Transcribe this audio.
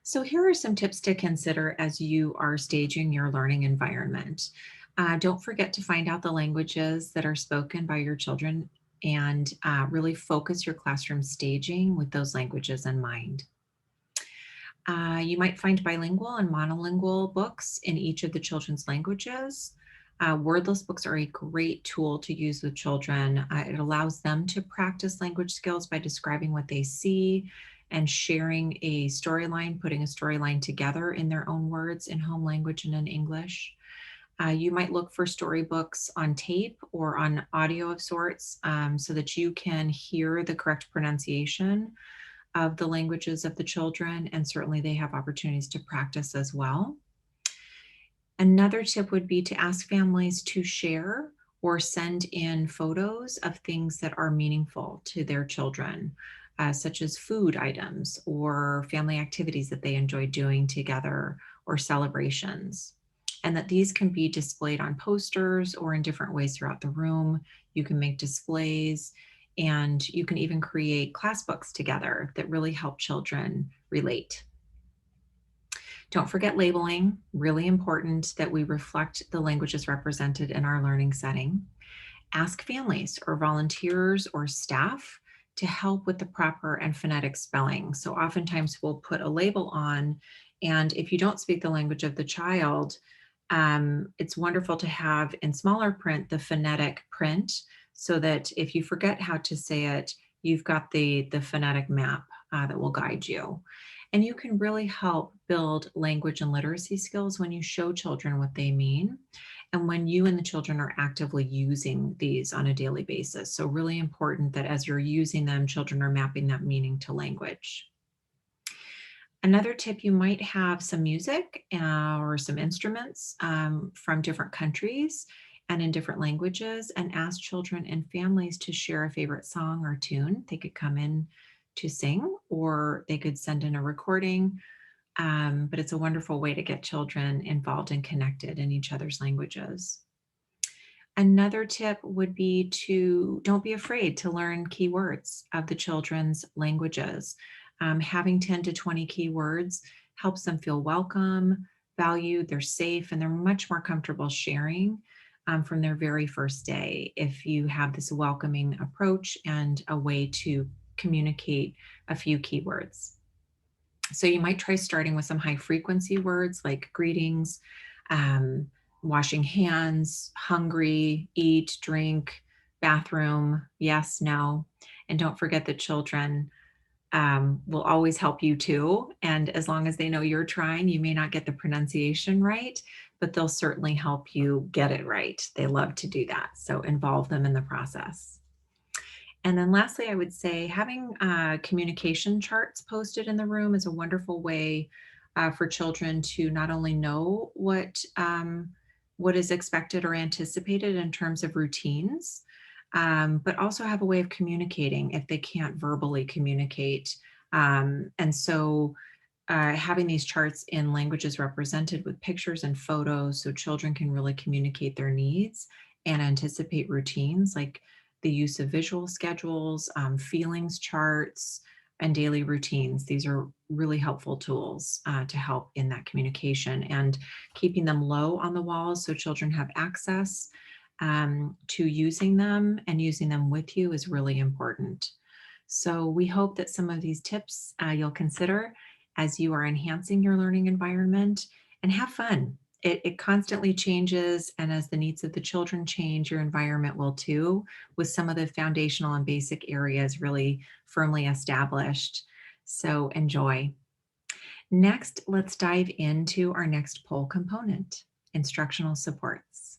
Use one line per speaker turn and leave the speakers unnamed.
So here are some tips to consider as you are staging your learning environment. Don't forget to find out the languages that are spoken by your children and really focus your classroom staging with those languages in mind. You might find bilingual and monolingual books in each of the children's languages. Wordless books are a great tool to use with children. It allows them to practice language skills by describing what they see and sharing a storyline, putting a storyline together in their own words in home language and in English. You might look for storybooks on tape or on audio of sorts so that you can hear the correct pronunciation of the languages of the children, and certainly they have opportunities to practice as well. Another tip would be to ask families to share or send in photos of things that are meaningful to their children, such as food items or family activities that they enjoy doing together or celebrations. And that these can be displayed on posters or in different ways throughout the room. You can make displays and you can even create class books together that really help children relate. Don't forget labeling, really important that we reflect the languages represented in our learning setting. Ask families or volunteers or staff to help with the proper and phonetic spelling. So oftentimes we'll put a label on, and if you don't speak the language of the child, it's wonderful to have in smaller print the phonetic print so that if you forget how to say it, you've got the phonetic map that will guide you. And you can really help build language and literacy skills when you show children what they mean and when you and the children are actively using these on a daily basis. So, really important that as you're using them, children are mapping that meaning to language. Another tip, you might have some music or some instruments from different countries and in different languages, and ask children and families to share a favorite song or tune. They could come in to sing or they could send in a recording, but it's a wonderful way to get children involved and connected in each other's languages. Another tip would be to don't be afraid to learn keywords of the children's languages. Having 10 to 20 keywords helps them feel welcome, valued, they're safe, and they're much more comfortable sharing from their very first day if you have this welcoming approach and a way to communicate a few keywords. So you might try starting with some high frequency words like greetings, um, washing hands, hungry, eat, drink, bathroom, yes, no. And don't forget that children will always help you too. And as long as they know you're trying, you may not get the pronunciation right, but they'll certainly help you get it right. They love to do that. So involve them in the process. And then lastly, I would say having communication charts posted in the room is a wonderful way for children to not only know what is expected or anticipated in terms of routines, but also have a way of communicating if they can't verbally communicate. And so having these charts in languages represented with pictures and photos so children can really communicate their needs and anticipate routines like the use of visual schedules, feelings charts, and daily routines. These are really helpful tools to help in that communication and keeping them low on the walls so children have access to using them and using them with you is really important. So we hope that some of these tips you'll consider as you are enhancing your learning environment and have fun. It constantly changes, and as the needs of the children change, your environment will too, with some of the foundational and basic areas really firmly established. So enjoy. Next, let's dive into our next poll component, instructional supports.